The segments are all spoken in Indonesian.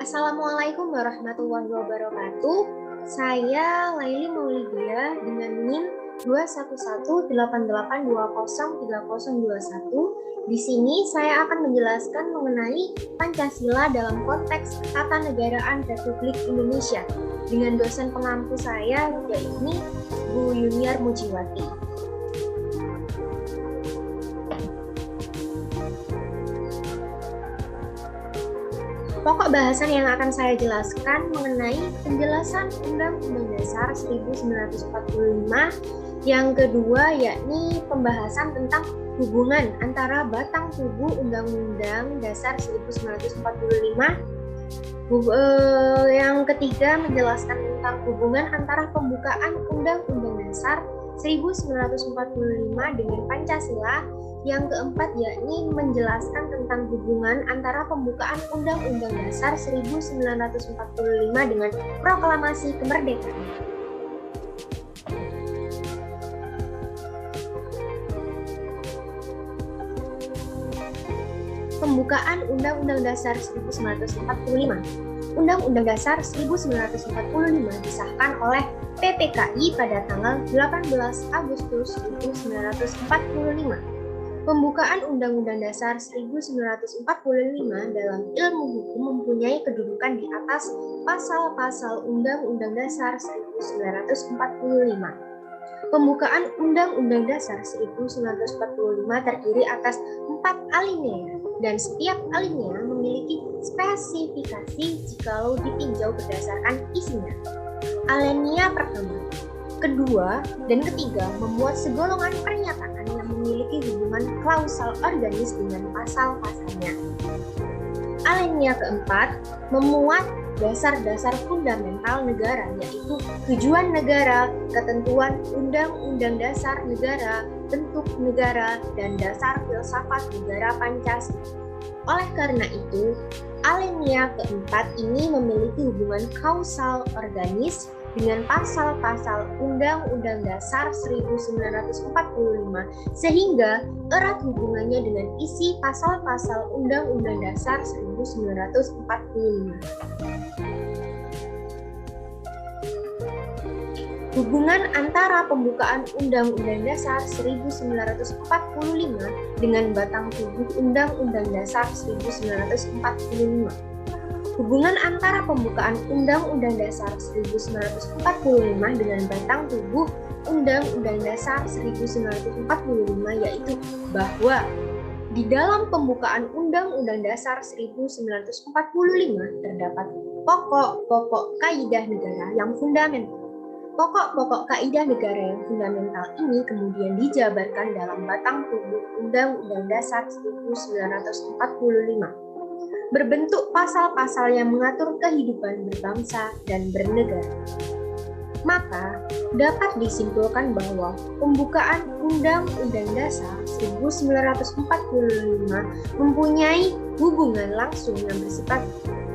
Assalamualaikum warahmatullahi wabarakatuh. Saya Laili Maulidia dengan NIM 21188203021. Di sini saya akan menjelaskan mengenai Pancasila dalam konteks ketatanegaraan Republik Indonesia dengan dosen pengampu saya, yaitu Bu Yuniar Mujiwati. Pokok bahasan yang akan saya jelaskan mengenai penjelasan Undang-Undang Dasar 1945. Yang kedua yakni pembahasan tentang hubungan antara batang tubuh Undang-Undang Dasar 1945. Yang ketiga menjelaskan tentang hubungan antara pembukaan Undang-Undang Dasar 1945 dengan Pancasila. Yang keempat yakni menjelaskan tentang hubungan antara pembukaan Undang-Undang Dasar 1945 dengan Proklamasi Kemerdekaan. Pembukaan Undang-Undang Dasar 1945. Undang-Undang Dasar 1945 disahkan oleh PPKI pada tanggal 18 Agustus 1945. Pembukaan Undang-Undang Dasar 1945 dalam ilmu hukum mempunyai kedudukan di atas pasal-pasal Undang-Undang Dasar 1945. Pembukaan Undang-Undang Dasar 1945 terdiri atas 4 alinea dan setiap alinea memiliki spesifikasi jikalau ditinjau berdasarkan isinya. Alinea pertama, kedua, dan ketiga memuat segolongan pernyataan yang memiliki hubungan klausal organis dengan pasal-pasalnya. Alinea keempat memuat dasar-dasar fundamental negara, yaitu tujuan negara, ketentuan Undang-Undang Dasar Negara, bentuk negara, dan dasar filsafat negara Pancasila. Oleh karena itu, alinea keempat ini memiliki hubungan kausal organis dengan pasal-pasal Undang-Undang Dasar 1945 sehingga erat hubungannya dengan isi pasal-pasal Undang-Undang Dasar 1945. Hubungan antara pembukaan Undang-Undang Dasar 1945 dengan batang tubuh Undang-Undang Dasar 1945. Hubungan antara pembukaan Undang-Undang Dasar 1945 dengan batang tubuh Undang-Undang Dasar 1945 yaitu bahwa di dalam pembukaan Undang-Undang Dasar 1945 terdapat pokok-pokok kaidah negara yang fundamental. Pokok-pokok kaidah negara yang fundamental ini kemudian dijabarkan dalam batang tubuh Undang-Undang Dasar 1945. Berbentuk pasal-pasal yang mengatur kehidupan berbangsa dan bernegara. Maka, dapat disimpulkan bahwa pembukaan Undang-Undang Dasar 1945 mempunyai hubungan langsung yang bersifat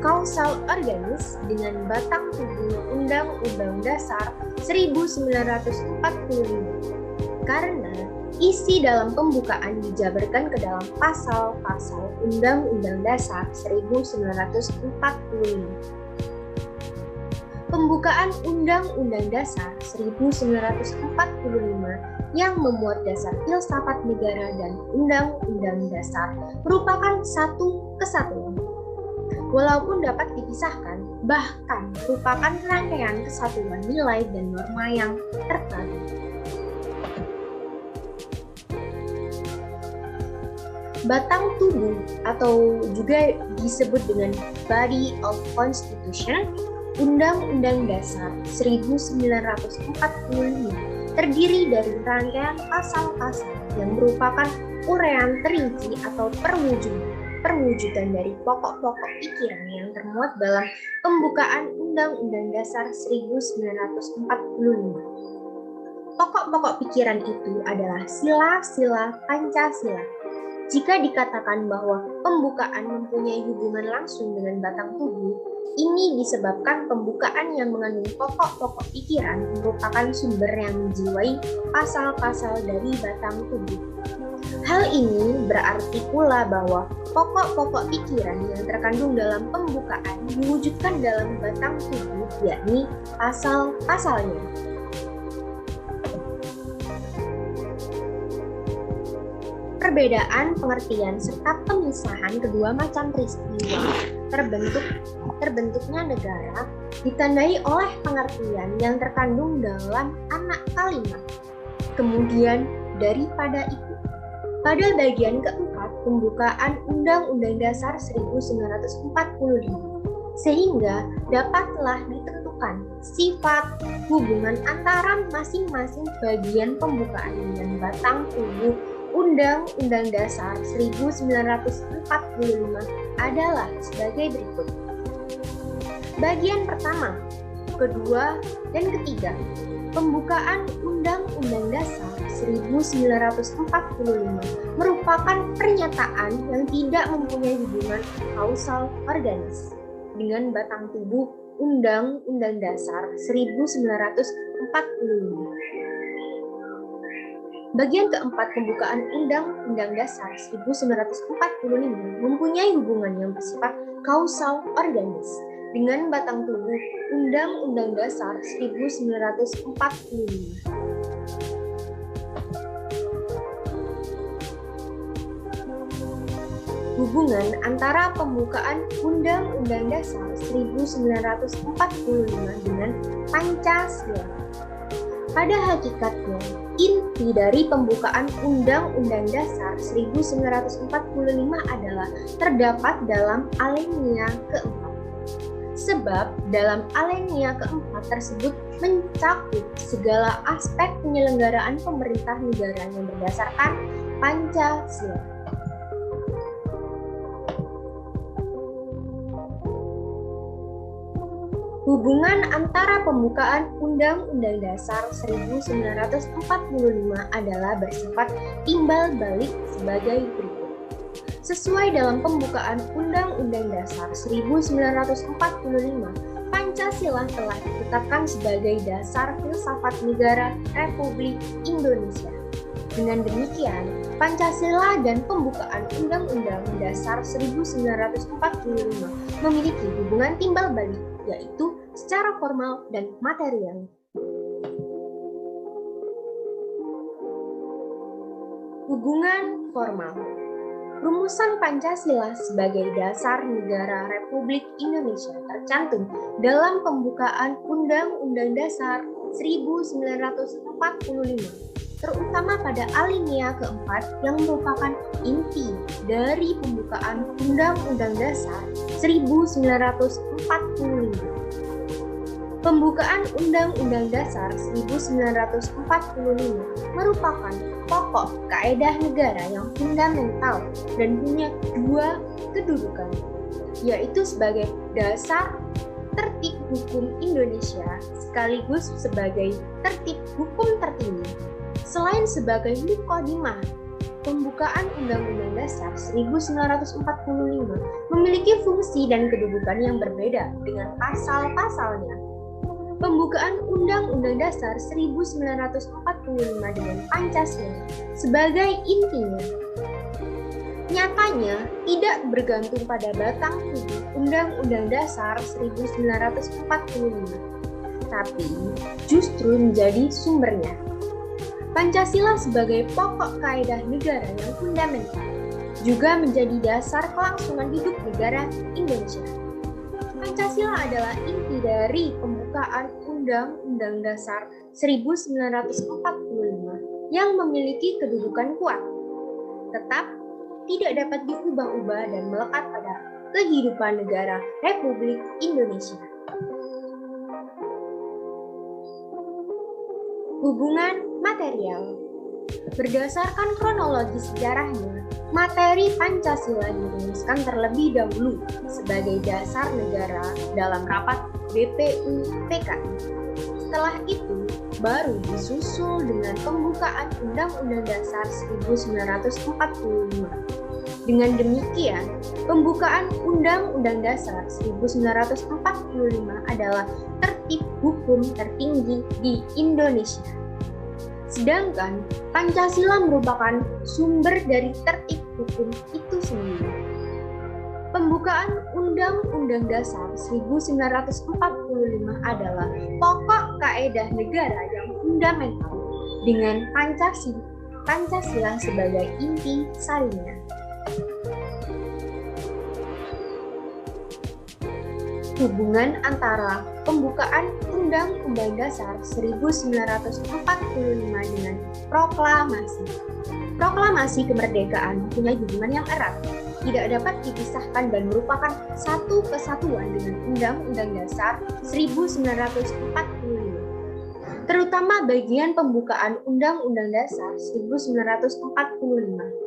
kausal organis dengan batang tubuh Undang-Undang Dasar 1945. Karena isi dalam pembukaan dijabarkan ke dalam pasal-pasal Undang-Undang Dasar 1945. Pembukaan Undang-Undang Dasar 1945 yang memuat dasar filsafat negara dan Undang-Undang Dasar merupakan satu kesatuan. Walaupun dapat dipisahkan, bahkan merupakan rangkaian kesatuan nilai dan norma yang terpadu. Batang tubuh atau juga disebut dengan Body of Constitution, Undang-Undang Dasar 1945 terdiri dari rangkaian pasal-pasal yang merupakan uraian terinci atau perwujudan dari pokok-pokok pikiran yang termuat dalam pembukaan Undang-Undang Dasar 1945. Pokok-pokok pikiran itu adalah sila-sila Pancasila. Jika dikatakan bahwa pembukaan mempunyai hubungan langsung dengan batang tubuh, ini disebabkan pembukaan yang mengandung pokok-pokok pikiran merupakan sumber yang menjiwai pasal-pasal dari batang tubuh. Hal ini berarti pula bahwa pokok-pokok pikiran yang terkandung dalam pembukaan diwujudkan dalam batang tubuh, yakni pasal-pasalnya. Perbedaan pengertian serta pemisahan kedua macam peristiwa terbentuknya negara ditandai oleh pengertian yang terkandung dalam anak kalimat. Kemudian daripada itu, pada bagian keempat pembukaan Undang-Undang Dasar 1945, sehingga dapatlah ditentukan sifat hubungan antara masing-masing bagian pembukaan dengan batang tubuh Undang-Undang Dasar 1945 adalah sebagai berikut. Bagian pertama, kedua, dan ketiga. Pembukaan Undang-Undang Dasar 1945 merupakan pernyataan yang tidak mempunyai hubungan kausal organis dengan batang tubuh Undang-Undang Dasar 1945. Bagian keempat pembukaan Undang-Undang Dasar 1945 mempunyai hubungan yang bersifat kausal organis dengan batang tubuh Undang-Undang Dasar 1945. Hubungan antara pembukaan Undang-Undang Dasar 1945 dengan Pancasila. Pada hakikatnya, inti dari pembukaan Undang-Undang Dasar 1945 adalah terdapat dalam alinea keempat. Sebab dalam alinea keempat tersebut mencakup segala aspek penyelenggaraan pemerintah negara yang berdasarkan Pancasila. Hubungan antara pembukaan Undang-Undang Dasar 1945 adalah bersifat timbal balik sebagai berikut. Sesuai dalam pembukaan Undang-Undang Dasar 1945, Pancasila telah ditetapkan sebagai dasar filsafat negara Republik Indonesia. Dengan demikian, Pancasila dan pembukaan Undang-Undang Dasar 1945 memiliki hubungan timbal balik, yaitu secara formal dan material. Hubungan formal. Rumusan Pancasila sebagai dasar negara Republik Indonesia tercantum dalam pembukaan Undang-Undang Dasar 1945, terutama pada alinea keempat yang merupakan inti dari pembukaan Undang-Undang Dasar 1945. Pembukaan Undang-Undang Dasar 1945 merupakan pokok kaedah negara yang fundamental dan punya dua kedudukan, yaitu sebagai dasar tertib hukum Indonesia sekaligus sebagai tertib hukum tertinggi. Selain sebagai muqaddimah, pembukaan Undang-Undang Dasar 1945 memiliki fungsi dan kedudukan yang berbeda dengan pasal-pasalnya. Pembukaan Undang-Undang Dasar 1945 dengan Pancasila sebagai intinya nyatanya tidak bergantung pada batang tubuh Undang-Undang Dasar 1945, tapi justru menjadi sumbernya. Pancasila sebagai pokok kaedah negara yang fundamental juga menjadi dasar kelangsungan hidup negara Indonesia. Pancasila adalah inti dari pembukaan Undang-Undang Dasar 1945 yang memiliki kedudukan kuat, tetap tidak dapat diubah-ubah dan melekat pada kehidupan negara Republik Indonesia. Hubungan material. Berdasarkan kronologi sejarahnya, materi Pancasila dirumuskan terlebih dahulu sebagai dasar negara dalam rapat BPUPKI. Setelah itu, baru disusul dengan pembukaan Undang-Undang Dasar 1945. Dengan demikian, pembukaan Undang-Undang Dasar 1945 adalah tertib hukum tertinggi di Indonesia. Sedangkan Pancasila merupakan sumber dari tertib hukum itu sendiri. Pembukaan Undang-Undang Dasar 1945 adalah pokok kaedah negara yang fundamental dengan Pancasila sebagai inti sarinya. Hubungan antara pembukaan Undang-Undang Dasar 1945 dengan proklamasi. Proklamasi kemerdekaan punya hubungan yang erat, tidak dapat dipisahkan dan merupakan satu kesatuan dengan Undang-Undang Dasar 1945, terutama bagian pembukaan Undang-Undang Dasar 1945.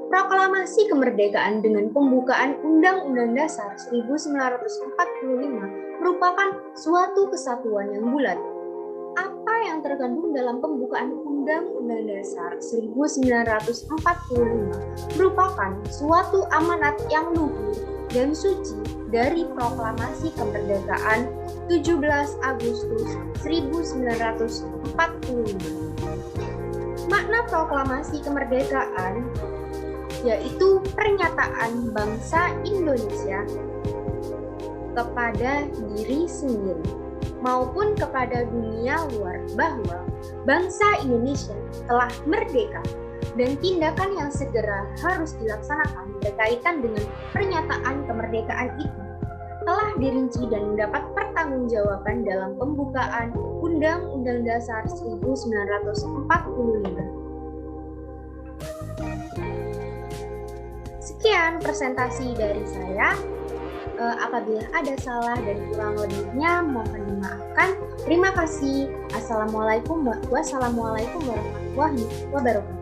Proklamasi kemerdekaan dengan pembukaan Undang-Undang Dasar 1945 merupakan suatu kesatuan yang bulat. Apa yang terkandung dalam pembukaan Undang-Undang Dasar 1945 merupakan suatu amanat yang luhur dan suci dari Proklamasi Kemerdekaan 17 Agustus 1945. Makna Proklamasi Kemerdekaan yaitu pernyataan bangsa Indonesia kepada diri sendiri maupun kepada dunia luar bahwa bangsa Indonesia telah merdeka dan tindakan yang segera harus dilaksanakan berkaitan dengan pernyataan kemerdekaan itu telah dirinci dan mendapat pertanggungjawaban dalam pembukaan Undang-Undang Dasar 1945. Sekian presentasi dari saya. Apabila ada salah dan kurang lebihnya mohon dimaafkan. Terima kasih. Wassalamualaikum warahmatullahi wabarakatuh.